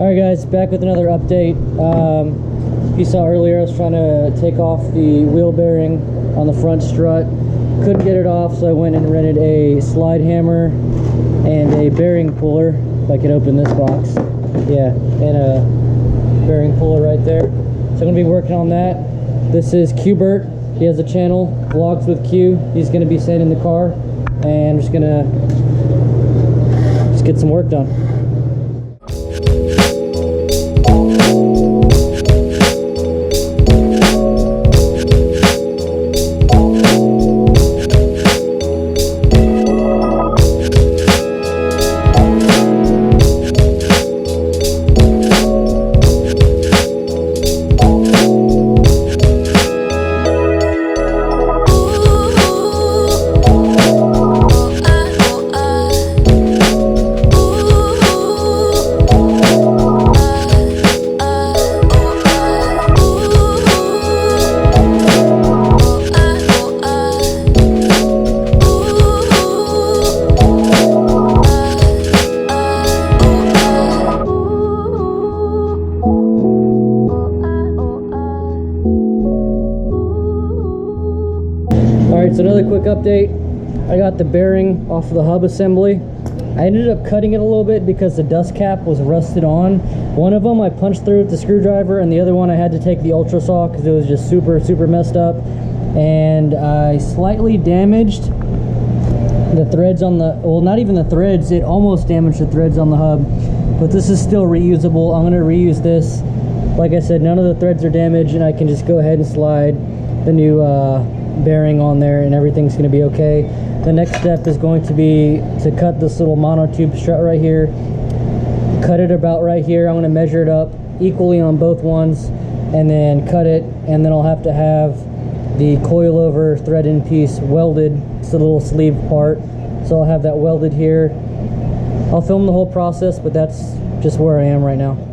Alright guys, back with another update. You saw earlier I was trying to take off the wheel bearing on the front strut. Couldn't get it off, so I went and rented a slide hammer and a bearing puller. If I could open this box. Yeah, and a bearing puller right there. So I'm going to be working on that. This is Q-Bert. He has a channel, Vlogs with Q. He's going to be sanding the car, and I'm just going to get some work done. Alright, so another quick update. I got the bearing off of the hub assembly. I ended up cutting it a little bit because the dust cap was rusted on. One of them I punched through with the screwdriver, and the other one I had to take the ultra saw because it was just super messed up. And I slightly damaged the threads on the, well, not even the threads, it almost damaged the threads on the hub. But this is still reusable. I'm going to reuse this. Like I said, none of the threads are damaged, and I can just go ahead and slide the new bearing on there, and everything's going to be okay. The next step is going to be to cut this little monotube strut right here, cut it about right here. I'm going to measure it up equally on both ones and then cut it, and then I'll have to have the coilover thread in piece welded. It's the little sleeve part, so I'll have that welded here. I'll film the whole process, but that's just where I am right now.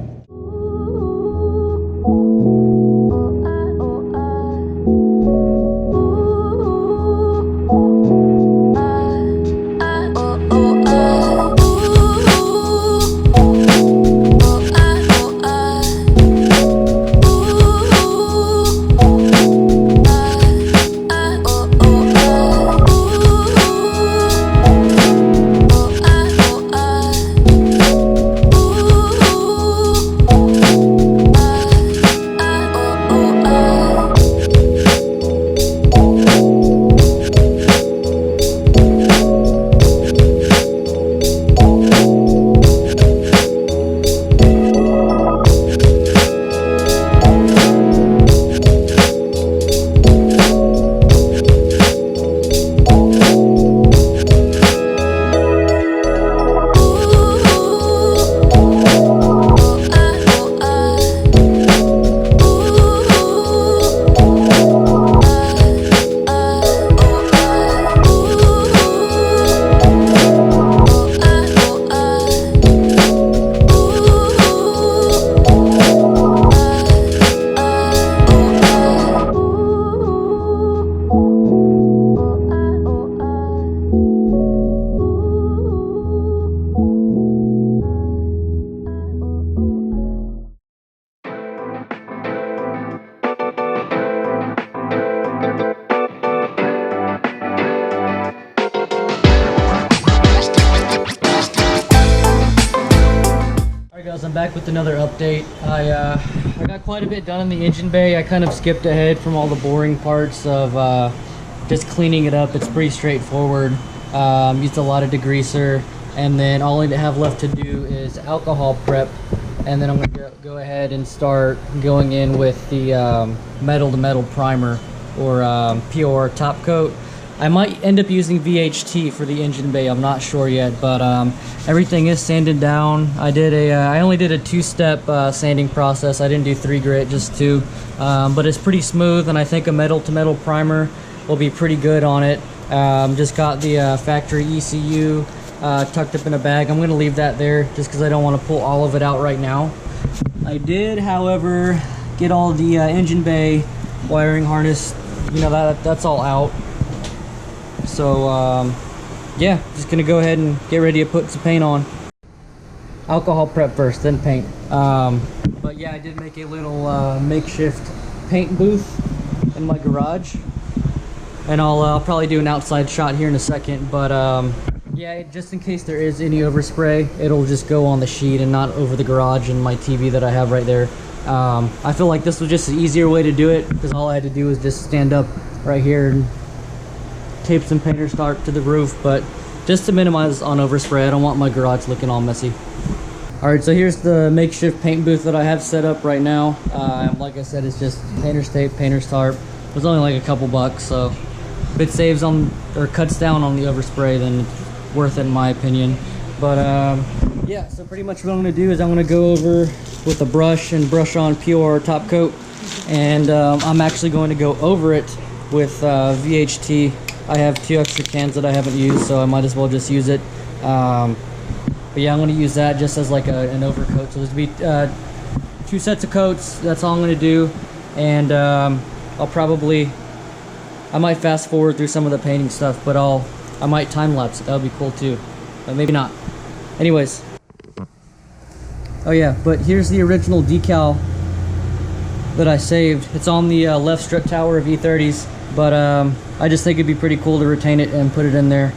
I'm back with another update. I got quite a bit done in the engine bay. I kind of skipped ahead from all the boring parts of just cleaning it up. It's pretty straightforward. Used a lot of degreaser, and then all I have left to do is alcohol prep, and then I'm going to go ahead and start going in with the metal to metal primer, or POR top coat. I might end up using VHT for the engine bay. I'm not sure yet, but everything is sanded down. I only did a two-step sanding process. I didn't do 3 grit, just 2. But it's pretty smooth, and I think a metal to metal primer will be pretty good on it. Just got the factory ECU tucked up in a bag. I'm going to leave that there just because I don't want to pull all of it out right now. I did, however, get all the engine bay wiring harness. You know, that's all out. So yeah, just gonna go ahead and get ready to put some paint on. alcohol prep first, then paint. But yeah, I did make a little makeshift paint booth in my garage, and I'll probably do an outside shot here in a second. But yeah, just in case there is any overspray, it'll just go on the sheet and not over the garage and my TV that I have right there. I feel like this was just an easier way to do it, because all I had to do was just stand up right here and tape some painter's tape to the roof. But just to minimize on overspray, I don't want my garage looking all messy. Alright, so here's the makeshift paint booth that I have set up right now. Like I said, it's just painter's tape, painter's tarp. It was only like a couple bucks, so if it saves on, or cuts down on the overspray, then it's worth it in my opinion. But yeah, so pretty much what I'm going to do is I'm going to go over with a brush and brush on pure top coat, and I'm actually going to go over it with VHT. I have 2 extra cans that I haven't used, so I might as well just use it. But yeah, I'm going to use that just as like an overcoat. So there's going to be 2 sets of coats. That's all I'm going to do. And I might fast forward through some of the painting stuff, but I might time lapse it. That would be cool too, but maybe not. Anyways. Oh yeah, but here's the original decal that I saved. It's on the left strip tower of E30s, but I just think it'd be pretty cool to retain it and put it in there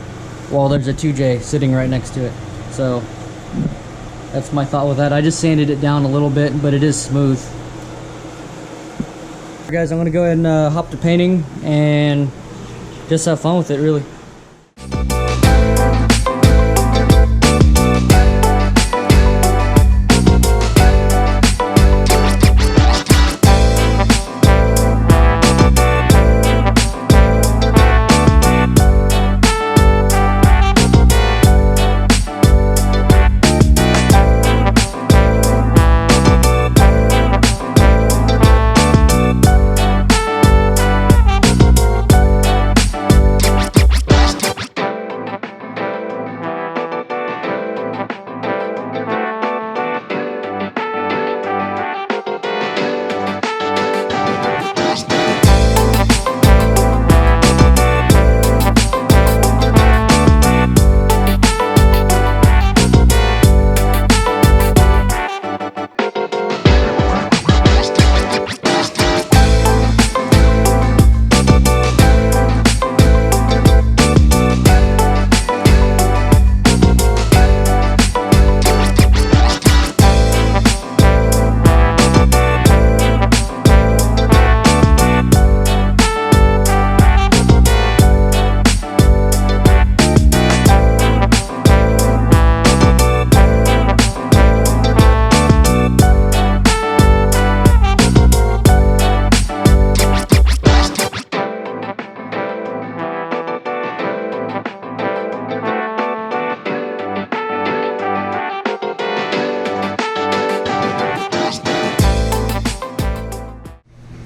while there's a 2J sitting right next to it. So that's my thought with that. I just sanded it down a little bit, but it is smooth. Guys, I'm gonna go ahead and hop to painting and just have fun with it, really.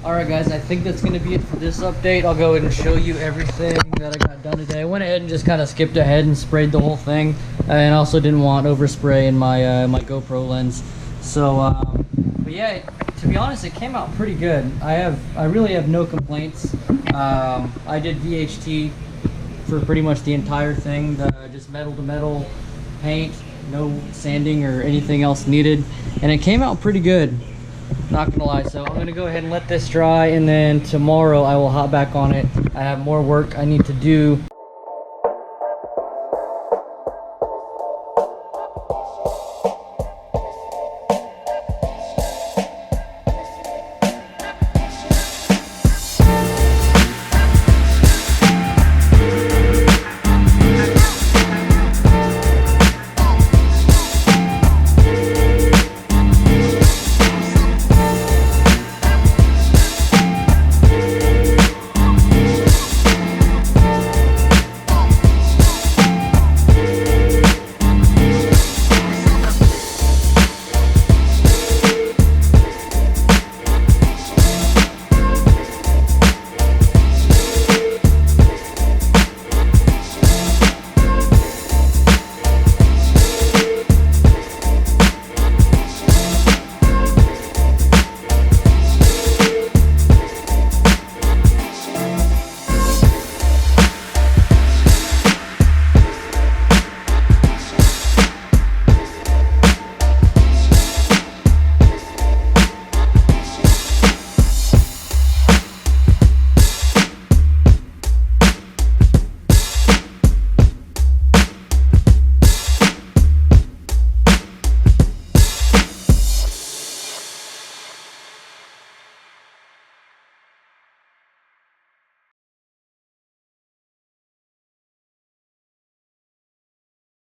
Alright guys, I think that's going to be it for this update. I'll go ahead and show you everything that I got done today. I went ahead and just kind of skipped ahead and sprayed the whole thing. And also didn't want overspray in my my GoPro lens. So, but yeah, to be honest, it came out pretty good. I really have no complaints. I did VHT for pretty much the entire thing. Just metal to metal paint, no sanding or anything else needed. And it came out pretty good. Not gonna lie. So I'm gonna go ahead and let this dry, and then tomorrow I will hop back on it. I have more work I need to do.